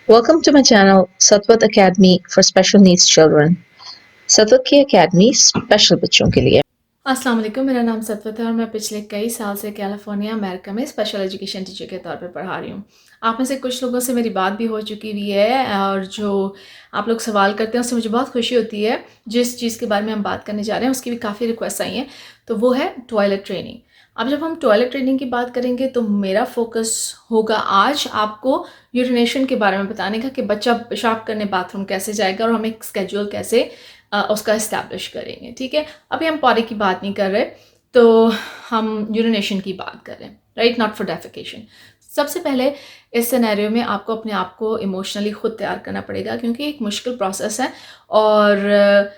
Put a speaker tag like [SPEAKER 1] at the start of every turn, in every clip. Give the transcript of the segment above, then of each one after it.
[SPEAKER 1] Welcome to my channel, Satwat Academy for Special Needs Children. सतवत की academy special बच्चों के लिए।
[SPEAKER 2] अस्सलाम वालेकुम, मेरा नाम सतवत है और मैं पिछले कई साल से कैलिफोर्निया अमेरिका में स्पेशल एजुकेशन टीचर के तौर पर पढ़ा रही हूँ। आप में से कुछ लोगों से मेरी बात भी हो चुकी हुई है और जो आप लोग सवाल करते हैं उससे मुझे बहुत खुशी होती है। जिस चीज़ के बारे में हम बात करने जा रहे हैं उसकी भी काफ़ी रिक्वेस्ट आई हैं, तो वो है टॉयलेट ट्रेनिंग। अब जब हम टॉयलेट ट्रेनिंग की बात करेंगे तो मेरा फोकस होगा आज आपको यूरिनेशन के बारे में बताने का कि बच्चा पेशाब करने बाथरूम कैसे जाएगा और हम एक स्केड्यूल कैसे उसका इस्टेब्लिश करेंगे। ठीक है, अभी हम पौधे की बात नहीं कर रहे, तो हम यूरिनेशन की बात कर रहे हैं, राइट, नॉट फॉर डेफिकेशन। सबसे पहले इस सिनेरियो में आपको अपने आप को इमोशनली खुद तैयार करना पड़ेगा क्योंकि एक मुश्किल प्रोसेस है और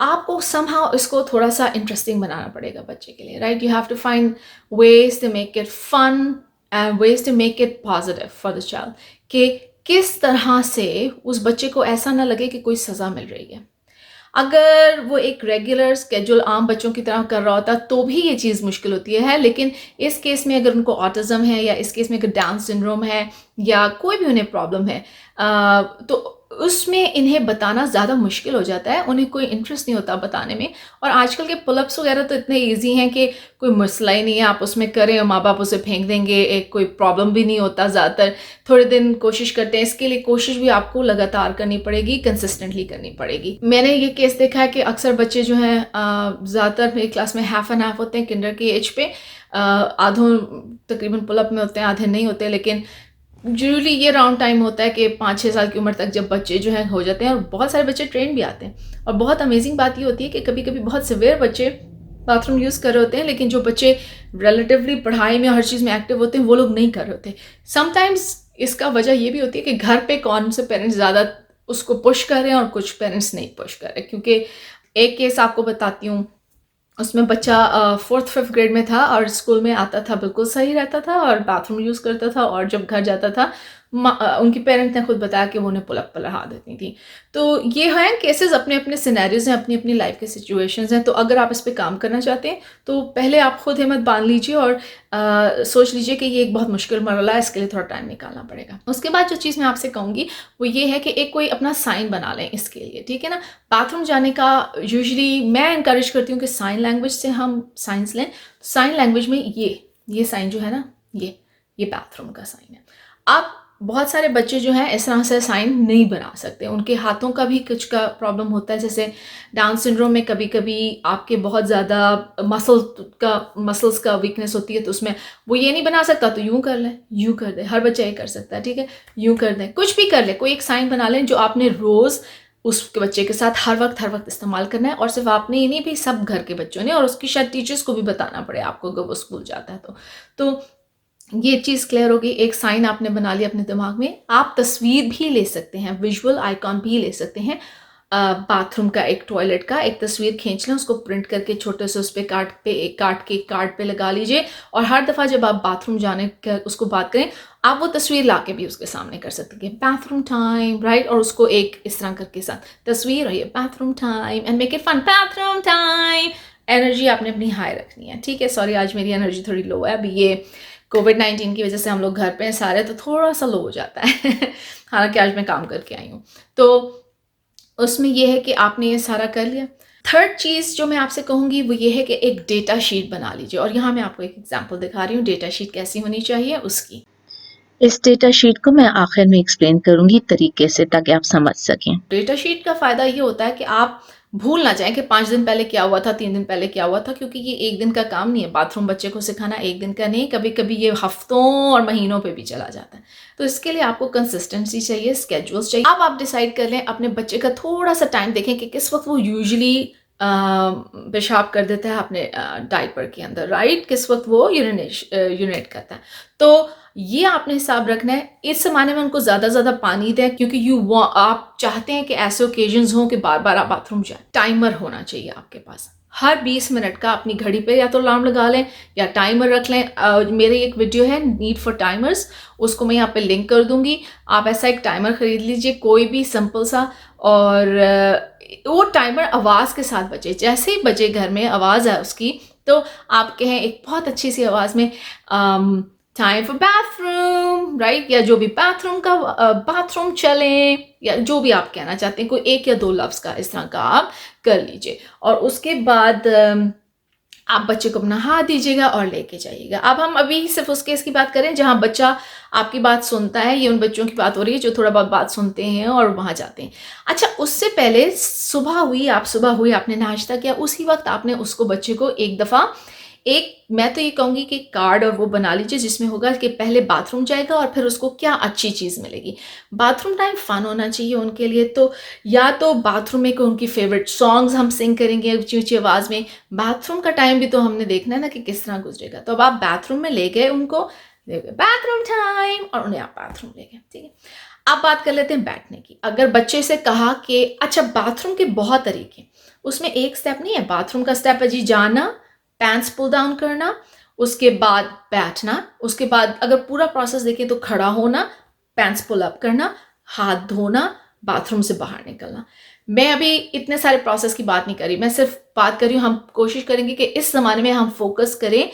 [SPEAKER 2] आपको समहाउ इसको थोड़ा सा इंटरेस्टिंग बनाना पड़ेगा बच्चे के लिए, right. You have to find ways to make it fun and ways to make it positive for the child, कि किस तरह से उस बच्चे को ऐसा ना लगे कि कोई सज़ा मिल रही है। अगर वो एक रेगुलर स्केड्यूल आम बच्चों की तरह कर रहा होता तो भी ये चीज़ मुश्किल होती है, लेकिन इस केस में अगर उनको ऑटिज़म है या इस केस में अगर डाउन सिंड्रोम है या कोई भी उन्हें प्रॉब्लम है तो उसमें इन्हें बताना ज़्यादा मुश्किल हो जाता है, उन्हें कोई इंटरेस्ट नहीं होता बताने में। और आजकल के पुलअप्स वगैरह तो इतने ईजी हैं कि कोई मसला ही नहीं है, आप उसमें करें और माँ बाप उसे फेंक देंगे, एक कोई प्रॉब्लम भी नहीं होता। ज़्यादातर थोड़े दिन कोशिश करते हैं, इसके लिए कोशिश भी आपको लगातार करनी पड़ेगी, कंसिस्टेंटली करनी पड़ेगी। मैंने ये केस देखा है कि अक्सर बच्चे जो हैं ज़्यादातर मेरी क्लास में हाफ एंड हाफ होते हैं किंडर की एज पे, आधों तकरीबन पुलअप में होते हैं, आधे नहीं होते। लेकिन यूजुअली ये राउंड टाइम होता है कि 5-6 साल की उम्र तक जब बच्चे जो हैं हो जाते हैं, और बहुत सारे बच्चे ट्रेन भी आते हैं। और बहुत अमेजिंग बात ये होती है कि कभी कभी बहुत सिवियर बच्चे बाथरूम यूज़ कर रहे होते हैं, लेकिन जो बच्चे रिलेटिवली पढ़ाई में हर चीज़ में एक्टिव होते हैं वो लोग नहीं कर रहे होते। समटाइम्स इसका वजह ये भी होती है कि घर पे कौन से पेरेंट्स ज़्यादा उसको पुश कर रहे हैं और कुछ पेरेंट्स नहीं पुश कर रहे। क्योंकि एक केस आपको बताती हूँ, उसमें बच्चा 4th-5th ग्रेड में था और स्कूल में आता था, बिल्कुल सही रहता था और बाथरूम यूज़ करता था, और जब घर जाता था उनकी पेरेंट्स ने खुद बताया कि वो उन्हें पुल अप पर लगा देती थी। तो ये हैं केसेस, अपने अपने सिनेरियोज हैं, अपनी अपनी लाइफ के सिचुएशंस हैं। तो अगर आप इस पे काम करना चाहते हैं तो पहले आप खुद हिम्मत बांध लीजिए और सोच लीजिए कि ये एक बहुत मुश्किल मरहला है, इसके लिए थोड़ा टाइम निकालना पड़ेगा। उसके बाद जो चीज़ मैं आपसे कहूँगी वो ये है कि एक कोई अपना साइन बना लें इसके लिए, ठीक है ना। बाथरूम जाने का यूजुअली मैं इनकरेज करती हूँ कि साइन लैंग्वेज से हम साइंस लें। साइन लैंग्वेज में ये साइन जो है ना, ये बाथरूम का साइन है। आप बहुत सारे बच्चे जो हैं इस तरह से साइन नहीं बना सकते, उनके हाथों का भी कुछ का प्रॉब्लम होता है। जैसे डाउन सिंड्रोम में कभी कभी आपके बहुत ज़्यादा मसल्स का वीकनेस होती है, तो उसमें वो ये नहीं बना सकता तो यूँ कर लें, यूँ कर दें। हर बच्चा ये कर सकता है, ठीक है, यूँ कर दें, कुछ भी कर लें, कोई एक साइन बना लें जो आपने रोज़ उसके बच्चे के साथ हर वक्त इस्तेमाल करना है। और सिर्फ आपने ही नहीं, भी सब घर के बच्चों ने, और उसकी शायद टीचर्स को भी बताना पड़े आपको अगर वो स्कूल जाता है तो ये चीज़ क्लियर होगी। एक साइन आपने बना लिया अपने दिमाग में। आप तस्वीर भी ले सकते हैं, विजुअल आइकॉन भी ले सकते हैं। बाथरूम का, एक टॉयलेट का एक तस्वीर खींच लें, उसको प्रिंट करके छोटे से उस पर काट के कार्ड पे लगा लीजिए। और हर दफ़ा जब आप बाथरूम जाने का उसको बात करें, आप वो तस्वीर ला के भी उसके सामने कर सकते हैं, बाथरूम टाइम, राइट। और उसको एक इस तरह करके साथ तस्वीर, और ये bathroom time, and make it fun, bathroom time. Energy आपने अपनी हाई रखनी है, ठीक है। सॉरी, आज मेरी एनर्जी थोड़ी लो है, अभी ये कोविड-19 की वजह से हम लोग घर पे हैं सारे, तो थोड़ा सा लो हो जाता है हालांकि आज मैं काम करके आई हूँ। तो उसमें यह है कि आपने ये सारा कर लिया। थर्ड चीज़ जो मैं आपसे कहूँगी वो ये है कि एक डेटा शीट बना लीजिए, और यहाँ मैं आपको एक एग्जांपल दिखा रही हूँ डेटा शीट कैसी होनी चाहिए उसकी।
[SPEAKER 1] इस डेटा शीट को मैं आखिर में एक्सप्लेन करूंगी तरीके से, ताकि आप समझ सकें।
[SPEAKER 2] डेटा शीट का फ़ायदा ये होता है कि आप भूल ना जाएं कि 5 दिन पहले क्या हुआ था, 3 दिन पहले क्या हुआ था, क्योंकि ये एक दिन का काम नहीं है। बाथरूम बच्चे को सिखाना एक दिन का नहीं, कभी कभी ये हफ्तों और महीनों पे भी चला जाता है। तो इसके लिए आपको कंसिस्टेंसी चाहिए, स्केड्यूल्स चाहिए। अब आप डिसाइड कर लें, अपने बच्चे का थोड़ा सा टाइम देखें कि किस वक्त वो यूजुअली पेशाब कर देता है अपने डायपर के अंदर, राइट, किस वक्त वो यूरिनेट करता है। तो ये आपने हिसाब रखना है। इस ज़माने में उनको ज़्यादा से ज़्यादा पानी दें, क्योंकि आप चाहते हैं कि ऐसे ओकेजन्स हों कि बार बार आप बाथरूम जाएं। टाइमर होना चाहिए आपके पास, हर 20 मिनट का अपनी घड़ी पे या तो अलार्म लगा लें या टाइमर रख लें। मेरी एक वीडियो है नीड फॉर टाइमर्स, उसको मैं यहाँ पे लिंक कर दूंगी। आप ऐसा एक टाइमर खरीद लीजिए, कोई भी सिंपल सा, और वो टाइमर आवाज़ के साथ बजे। जैसे ही बजे घर में आवाज़ है उसकी, तो आप कहें एक बहुत अच्छी सी आवाज़ में टाइम फॉर बाथरूम, राइट? या जो भी बाथरूम चले, या जो भी आप कहना चाहते हैं, कोई एक या दो लफ्ज़ का इस तरह का आप कर लीजिए। और उसके बाद आप बच्चे को अपना हाथ दीजिएगा और लेके जाइएगा। अब हम अभी सिर्फ उस केस की बात करें जहाँ बच्चा आपकी बात सुनता है। ये उन बच्चों की बात हो रही है जो थोड़ा बहुत बात सुनते हैं और वहाँ जाते हैं। अच्छा, उससे पहले सुबह हुई, आपने नाश्ता किया, उसी वक्त आपने उसको बच्चे को एक दफ़ा मैं तो ये कहूँगी कि कार्ड और वो बना लीजिए जिसमें होगा कि पहले बाथरूम जाएगा और फिर उसको क्या अच्छी चीज़ मिलेगी। बाथरूम टाइम फ़न होना चाहिए उनके लिए, तो या तो बाथरूम में कोई उनकी फ़ेवरेट सॉन्ग्स हम सिंग करेंगे ऊँची-ऊँची आवाज़ में। बाथरूम का टाइम भी तो हमने देखना है ना कि किस तरह गुज़रेगा। तो अब आप बाथरूम में ले गए उनको, बाथरूम टाइम, और उन्हें आप बाथरूम ले गए, ठीक है? अब बात कर लेते हैं बैठने की। अगर बच्चे से कहा कि अच्छा, बाथरूम के बहुत तरीके, उसमें एक स्टेप नहीं है। बाथरूम का स्टेप है जी जाना, पैंट्स पुल डाउन करना, उसके बाद बैठना, उसके बाद अगर पूरा प्रोसेस देखें तो खड़ा होना, पैंट्स पुल अप करना, हाथ धोना, बाथरूम से बाहर निकलना। मैं अभी इतने सारे प्रोसेस की बात नहीं करी, मैं सिर्फ बात कर रही हूँ, हम कोशिश करेंगे कि इस ज़माने में हम फोकस करें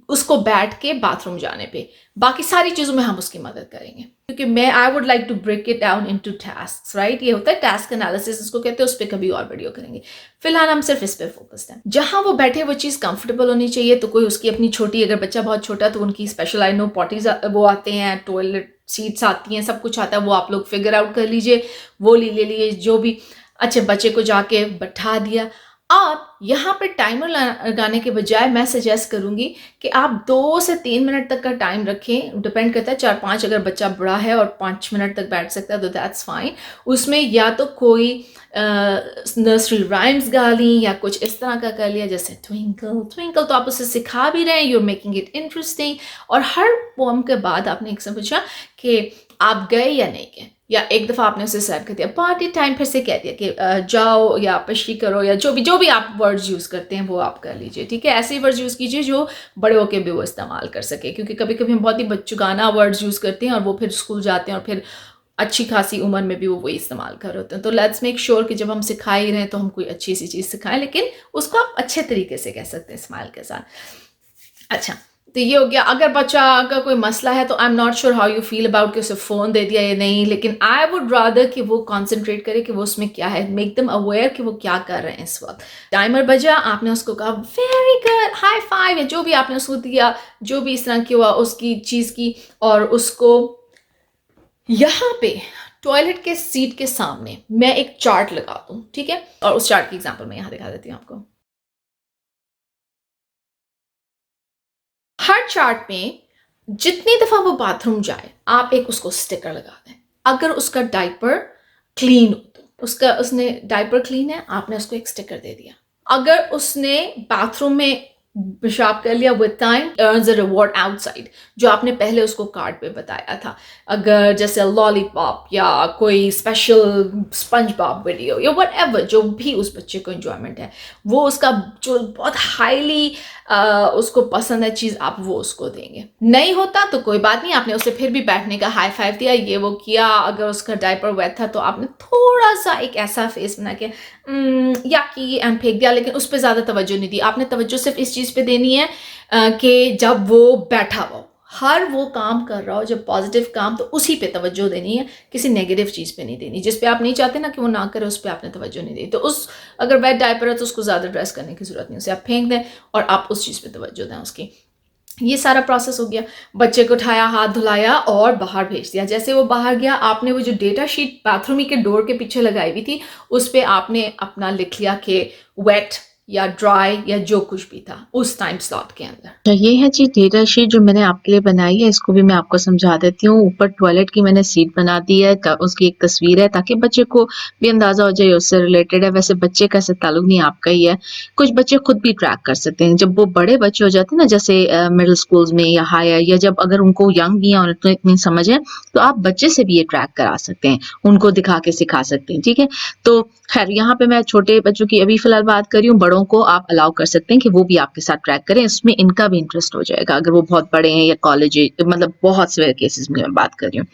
[SPEAKER 2] उसको बैठ के बाथरूम जाने पे। बाकी सारी चीज़ों में हम उसकी मदद करेंगे, क्योंकि I would like to break it down into tasks, right? ये होता है टास्क एनालिसिस, इसको कहते हैं। उस पर कभी और वीडियो करेंगे। फिलहाल हम सिर्फ इस पे फोकस्ड हैं। जहां वो बैठे वो चीज़ कंफर्टेबल होनी चाहिए। तो कोई उसकी अपनी छोटी, अगर बच्चा बहुत छोटा तो उनकी स्पेशल, आई नो, पॉटीज वो आते हैं, टॉयलेट सीट्स आती हैं, सब कुछ आता है, वो आप लोग फिगर आउट कर लीजिए, वो ले लीजिए जो भी। अच्छे, बच्चे को जाके बैठा दिया। आप यहाँ पे टाइमर लगाने के बजाय मैं सजेस्ट करूँगी कि आप 2 से 3 मिनट तक का टाइम रखें। डिपेंड करता है, 4-5 अगर बच्चा बड़ा है और 5 मिनट तक बैठ सकता है तो दैट्स फाइन। उसमें या तो कोई नर्सरी राइम्स गा ली या कुछ इस तरह का कर लिया, जैसे ट्विंकल ट्विंकल, तो आप उसे सिखा भी रहे हैं, you are making it interesting. और हर पोम के बाद आपने एक से पूछा कि आप गए या नहीं गए, या एक दफ़ा आपने उसे सर्व कर दिया, पार्टी टाइम, फिर से कह दिया कि जाओ या पशी करो, या जो भी आप वर्ड्स यूज़ करते हैं वो आप कर लीजिए, ठीक है? ऐसे ही वर्ड्स यूज़ कीजिए जो बड़े होके भी वो इस्तेमाल कर सके, क्योंकि कभी कभी हम बहुत ही बच्चुकाना वर्ड्स यूज़ करते हैं और वो फिर स्कूल जाते हैं और फिर अच्छी खासी उम्र में भी वो वही इस्तेमाल कर रहे होते हैं। तो लेट्स मेक श्योर कि जब हम सिखा ही रहे हैं तो हम कोई अच्छी सी चीज़ सिखाएं, लेकिन उसको आप अच्छे तरीके से कह सकते हैं, स्माइल के साथ। अच्छा, तो ये हो गया। अगर बच्चा का कोई मसला है तो I am not sure how you feel about कि उसे फ़ोन दे दिया या नहीं, लेकिन आई वुड रादर कि वो कॉन्सेंट्रेट करे कि वो उसमें क्या है, मेक देम अवेयर कि वो क्या कर रहे हैं इस वक्त। टाइमर बजा, आपने उसको कहा वेरी गुड, हाई फाइव, या जो भी आपने उसको दिया, जो भी इस तरह की हुआ उसकी चीज़ की, और उसको यहाँ पे टॉयलेट के सीट के सामने मैं एक चार्ट लगा दूँ, ठीक है? और उस चार्ट की एग्जाम्पल मैं यहाँ दिखा देती हूँ आपको। हर चार्ट में जितनी दफ़ा वो बाथरूम जाए, आप एक उसको स्टिकर लगा दें। अगर उसका डायपर क्लीन हो तो उसने डायपर क्लीन है, आपने उसको एक स्टिकर दे दिया। अगर उसने बाथरूम में पेशाब कर लिया with time, earns a reward outside, जो आपने पहले उसको कार्ड पे बताया था। अगर जैसे लॉलीपॉप या कोई स्पेशल स्पंज बॉब वीडियो या व्हाटएवर, जो भी उस बच्चे को एंजॉयमेंट है, वो उसका जो बहुत हाईली उसको पसंद है चीज़, आप वो उसको देंगे। नहीं होता तो कोई बात नहीं, आपने उसे फिर भी बैठने का हाई फाइव दिया, ये वो किया। अगर उसका डायपर वेट था तो आपने थोड़ा सा एक ऐसा फेस बना के याकी एंड फेंक दिया, लेकिन उस पर ज़्यादा तवज्जो नहीं दी। आपने तवज्जो सिर्फ इस चीज़ पे देनी है कि जब वो बैठा हो, हर वो काम कर रहा हो, जब पॉजिटिव काम, तो उसी पे तवज्जो देनी है, किसी नेगेटिव चीज़ पे नहीं देनी। जिस पे आप नहीं चाहते ना कि वो ना करे, उस पे आपने तवज्जो नहीं दी। तो अगर वेट डायपर है तो उसको ज़्यादा ड्रेस करने की ज़रूरत नहीं, उसे आप फेंक दें और आप उस चीज़ पे तवज्जो दें उसकी। ये सारा प्रोसेस हो गया। बच्चे को उठाया, हाथ धुलाया और बाहर भेज दिया। जैसे वो बाहर गया, आपने वो जो डेटा शीट बाथरूम ही के डोर के पीछे लगाई हुई थी, उस पर आपने अपना लिख लिया कि वेट या ड्राई या जो कुछ भी था उस टाइम स्लॉट के अंदर।
[SPEAKER 1] तो ये है जी डेटा शीट जो मैंने आपके लिए बनाई है, इसको भी मैं आपको समझा देती हूँ। ऊपर टॉयलेट की मैंने सीट बना दी है, उसकी एक तस्वीर है ताकि बच्चे को भी अंदाजा हो जाए उससे रिलेटेड है। वैसे बच्चे का ऐसे ताल्लुक नहीं, आपका ही है। कुछ बच्चे खुद भी ट्रैक कर सकते हैं। जब वो बड़े बच्चे हो जाते हैं ना, जैसे मिडिल स्कूल्स में या हायर, या जब अगर उनको यंग भी है और इतनी समझ है, तो आप बच्चे से भी ये ट्रैक करा सकते हैं, उनको दिखा के सिखा सकते हैं, ठीक है? तो खैर, यहाँ पे मैं छोटे बच्चों की अभी फिलहाल बात कर रही हूँ। बड़ों को आप अलाउ कर सकते हैं कि वो भी आपके साथ ट्रैक करें, इसमें इनका भी इंटरेस्ट हो जाएगा अगर वो बहुत बड़े हैं या कॉलेज, मतलब बहुत से केसेस में मैं बात कर रही हूँ।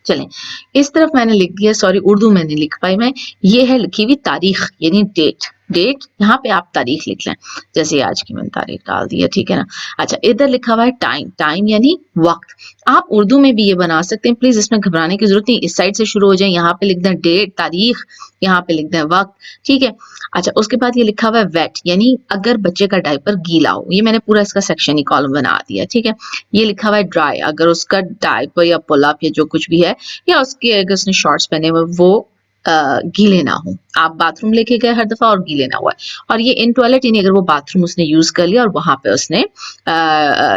[SPEAKER 1] चलें, इस तरफ मैंने लिख दिया, सॉरी उर्दू में नहीं लिख पाई मैं, ये है लिखी हुई तारीख यानी डेट। डेट, यहाँ पे आप तारीख लिख लें, जैसे आज की मैंने तारीख डाल दी है, ठीक है ना। अच्छा, इधर लिखा हुआ है टाइम, टाइम यानी वक्त। आप उर्दू में भी ये बना सकते हैं, प्लीज इसमें घबराने की जरूरत नहीं, इस साइड से शुरू हो जाए, यहाँ पे लिख दें डेट तारीख, यहाँ पे लिख दें वक्त, ठीक है। अच्छा, उसके बाद ये लिखा हुआ है वेट, यानी अगर बच्चे का डायपर गीला हो, ये मैंने पूरा इसका सेक्शन ही कॉलम बना दिया, ठीक है। ये लिखा हुआ है ड्राई, अगर उसका डायपर या पुल अप या जो कुछ भी है, या उसके अगर उसने शॉर्ट्स पहने हुए वो गीले ना हो, आप बाथरूम लेके गए हर दफा और गीले ना हुआ है। और ये इन टॉयलेट, यानी अगर वो बाथरूम उसने यूज कर लिया और वहां पे उसने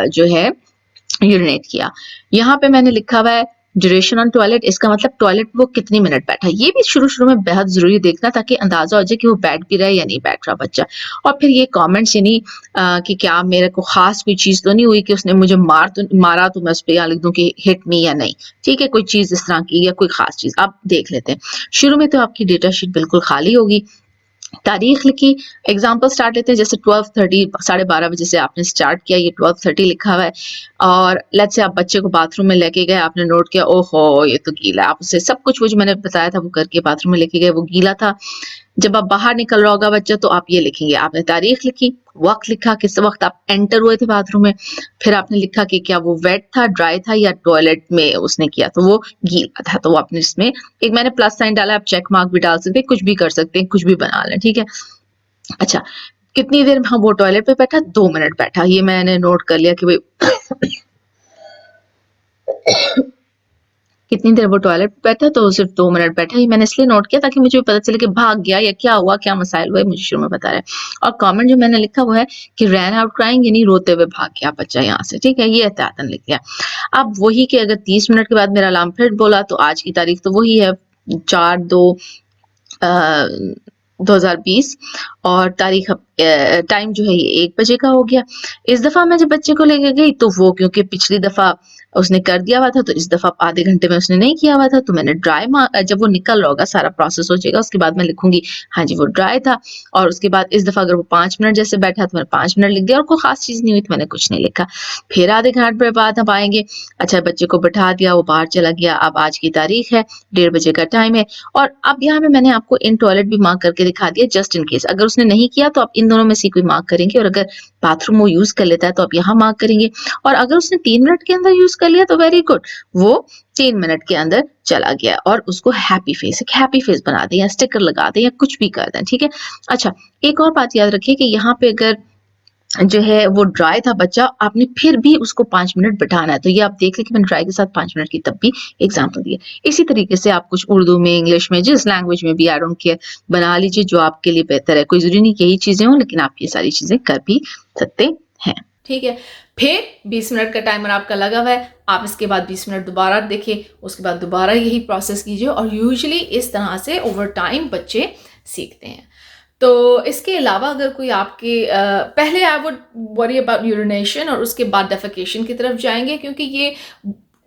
[SPEAKER 1] जो है यूरिनेट किया। यहाँ पे मैंने लिखा हुआ है ड्यूरेशन ऑन टॉयलेट, इसका मतलब टॉयलेट वो कितनी मिनट बैठा है। ये भी शुरू शुरू में बेहद जरूरी देखना, ताकि अंदाजा हो जाए कि वो बैठ भी रहा है या नहीं बैठ रहा बच्चा। और फिर ये कमेंट्स, यानी कि क्या मेरे को खास कोई चीज तो नहीं हुई कि उसने मुझे मारा तो मैं उस पर यहाँ लिख दूं कि हिट मी या नहीं, ठीक है, कोई चीज इस तरह की या कोई खास चीज आप देख लेते हैं। शुरू में तो आपकी डेटा शीट बिल्कुल खाली होगी, तारीख लिखी, एग्जाम्पल स्टार्ट लेते हैं, जैसे 12:30, 12:30 बजे से आपने स्टार्ट किया, ये 12:30 लिखा हुआ है। और लेट्स से आप बच्चे को बाथरूम में लेके गए, आपने नोट किया ओहो ये तो गीला है, आप उसे सब कुछ वो जो मैंने बताया था वो करके बाथरूम में लेके गए, वो गीला था। जब आप बाहर निकल रहा होगा बच्चा तो आप ये लिखेंगे, आपने तारीख लिखी, वक्त लिखा, किस वक्त आप एंटर हुए थे बाथरूम में, फिर आपने लिखा कि क्या वो वेट था, ड्राई था, या टॉयलेट में उसने किया तो वो गीला था, तो वो आपने इसमें एक मैंने प्लस साइन डाला, आप चेक मार्क भी डाल सकते हैं, कुछ भी कर सकते हैं, कुछ भी बना लें, ठीक है। अच्छा, कितनी देर में, हाँ वो टॉयलेट पे बैठा, 2 मिनट बैठा, ये मैंने नोट कर लिया कि भाई कितनी देर वो टॉयलेट पे बैठा, तो सिर्फ 2 मिनट बैठा, ये मैंने इसलिए नोट किया ताकि मुझे पता चले कि भाग गया या क्या हुआ, क्या मसाइल हुए, मुझे शुरू में बता रहा है। और कमेंट जो मैंने लिखा वो है कि रैन आउट क्राइंग, यानी रोते हुए भाग गया बच्चा यहाँ से, ठीक है, ये एहतियातन लिख लिया। अब वही कि अगर 30 मिनट के बाद मेरा अलार्म फिर बोला, तो आज की तारीख तो वही है 4/2/2020, और तारीख टाइम जो है ये 1 बजे का हो गया। इस दफा मैं जब बच्चे को लेके गई तो वो, क्योंकि पिछली दफा उसने कर दिया हुआ था, तो इस दफा आधे घंटे में उसने नहीं किया हुआ था, तो मैंने जब वो निकल रहा होगा सारा प्रोसेस हो जाएगा, उसके बाद मैं लिखूंगी हाँ जी वो ड्राई था। और उसके बाद इस दफा अगर वो 5 मिनट जैसे बैठा तो मैंने 5 मिनट लिख दिया, और कोई खास चीज नहीं हुई तो मैंने कुछ नहीं लिखा। फिर आधे घंटे बाद हम आएंगे, अच्छा बच्चे को बैठा दिया, वो बाहर चला गया, अब आज की तारीख है, 1:30 का टाइम है। और अब यहाँ पे मैंने आपको इन टॉयलेट भी मार्क करके दिखा दिया, जस्ट इन केस अगर उसने नहीं किया तो आप इन दोनों में से कोई मार्क करेंगे, और अगर बाथरूम वो यूज कर लेता है तो आप यहाँ मार्क करेंगे। और अगर उसने 3 मिनट के अंदर यूज कर लिया तो वेरी गुड, वो 3 मिनट के अंदर चला गया, और उसको हैप्पी फेस, एक हैप्पी फेस बना दें या स्टिकर लगा दें या कुछ भी कर दें, ठीक है। अच्छा, एक और बात याद रखिए कि यहाँ पे अगर जो है वो ड्राई था बच्चा, आपने फिर भी उसको 5 मिनट बिठाना है, तो ये आप देख लें कि मैंने ड्राई के साथ 5 मिनट की तब भी एग्जाम्पल दिए। इसी तरीके से आप कुछ उर्दू में, इंग्लिश में, जिस लैंग्वेज में भी आई डोंट केयर बना लीजिए जो आपके लिए बेहतर है। कोई जरूरी नहीं कि यही चीजें हों, लेकिन आप ये सारी चीजें कर भी सकते हैं।
[SPEAKER 2] ठीक है, फिर 20 मिनट का टाइमर आपका लगा हुआ है, आप इसके बाद 20 मिनट दोबारा देखिए, उसके बाद दोबारा यही प्रोसेस कीजिए, और यूजुअली इस तरह से ओवर टाइम बच्चे सीखते हैं। तो इसके अलावा अगर कोई आपके पहले I would worry about urination और उसके बाद डेफिकेशन की तरफ जाएंगे, क्योंकि ये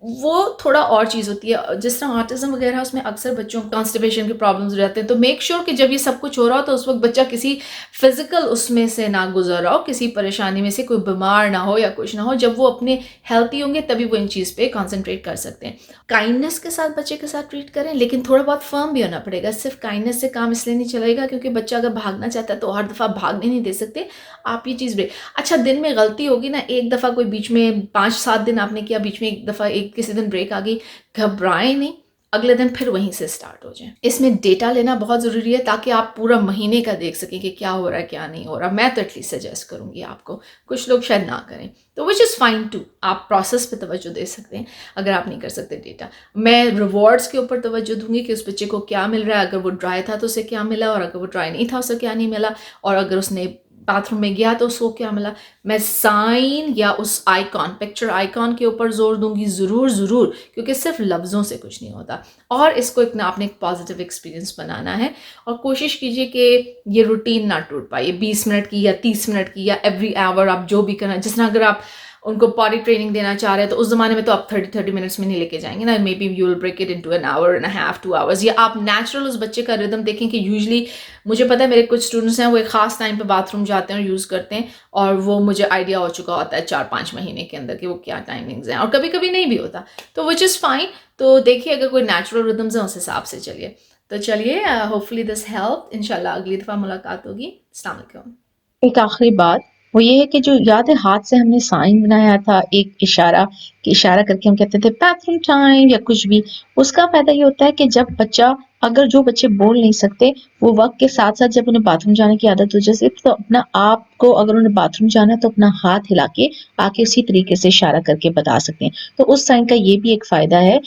[SPEAKER 2] वो थोड़ा और चीज़ होती है। जिस तरह ऑटिज्म वगैरह है उसमें अक्सर बच्चों को कॉन्स्टिपेशन के प्रॉब्लम्स रहते हैं, तो मेक श्योर कि जब ये सब कुछ हो रहा हो तो उस वक्त बच्चा किसी फिजिकल उसमें से ना गुजर रहा हो, किसी परेशानी में से कोई बीमार ना हो या कुछ ना हो। जब वो अपने हेल्थी होंगे तभी वो इन चीज़ पे कॉन्सेंट्रेट कर सकते हैं। काइंडनेस के साथ बच्चे के साथ ट्रीट करें, लेकिन थोड़ा बहुत फर्म भी होना पड़ेगा। सिर्फ काइंडनेस से काम इसलिए नहीं चलेगा क्योंकि बच्चा अगर भागना चाहता है तो हर दफ़ा भागने नहीं दे सकते आप। ये चीज़ ब्रेक, अच्छा दिन में गलती होगी ना, एक दफ़ा कोई बीच में 5-7 दिन आपने किया, बीच में एक दफ़ा एक किसी दिन ब्रेक आ गई, घबराएं नहीं, अगले दिन फिर वहीं से स्टार्ट हो जाए। इसमें डेटा लेना बहुत ज़रूरी है ताकि आप पूरा महीने का देख सकें कि क्या हो रहा है क्या नहीं हो रहा। मैं तो एटलीस्ट सजेस्ट करूँगी आपको, कुछ लोग शायद ना करें, तो विच इज़ फाइन टू। आप प्रोसेस पे तवज्जो दे सकते हैं अगर आप नहीं कर सकते डेटा। मैं रिवॉर्ड्स के ऊपर तवज्जो दूंगी कि उस बच्चे को क्या मिल रहा है, अगर वो ड्राई था तो उसे क्या मिला, और अगर वो ड्राई नहीं था उसे क्या नहीं मिला, और अगर उसने बाथरूम में गया तो उसको क्या मिला। मैं साइन या उस आइकॉन, पिक्चर आइकॉन के ऊपर जोर दूंगी ज़रूर, क्योंकि सिर्फ लफ्ज़ों से कुछ नहीं होता, और इसको आपने एक पॉजिटिव एक्सपीरियंस बनाना है। और कोशिश कीजिए कि ये रूटीन ना टूट पाए, 20 मिनट की या 30 मिनट की या एवरी आवर आप जो भी करना। जिस तरह अगर आप उनको पॉटी ट्रेनिंग देना चाह रहे हैं तो उस ज़माने में तो आप 30 मिनट्स में नहीं लेके जाएंगे ना, maybe you will break it into an hour and half, 2 hours. या आप नेचुरल उस बच्चे का रिदम देखें कि यूजुअली मुझे पता है मेरे कुछ स्टूडेंट्स हैं वो एक ख़ास टाइम पे बाथरूम जाते हैं और यूज़ करते हैं, और वो मुझे आइडिया हो चुका होता है 4-5 महीने के अंदर कि वो क्या टाइमिंग्स हैं, और कभी कभी नहीं भी होता, तो विच इज़ फाइन। तो देखिए अगर कोई नेचुरल रिदम्स हैं उस हिसाब से चलिए। तो चलिए होपफुली दिस हेल्प्ड इंशाल्लाह अगली दफ़ा मुलाकात होगी। अस्सलाम वालेकुम।
[SPEAKER 1] एक आखिरी बात, वो ये है कि जो याद है हाथ से हमने साइन बनाया था एक इशारा, कि इशारा करके हम कहते थे बाथरूम टाइम या कुछ भी, उसका फ़ायदा ये होता है कि जब बच्चा अगर जो बच्चे बोल नहीं सकते, वो वक़्त के साथ-साथ जब उन्हें बाथरूम जाने की आदत हो जैसे तो अपना आप को अगर उन्हें बाथरूम जाना है तो अपना हाथ हिला के आके उसी तरीके से इशारा करके बता सकते हैं। तो उस साइन का ये भी एक फ़ायदा है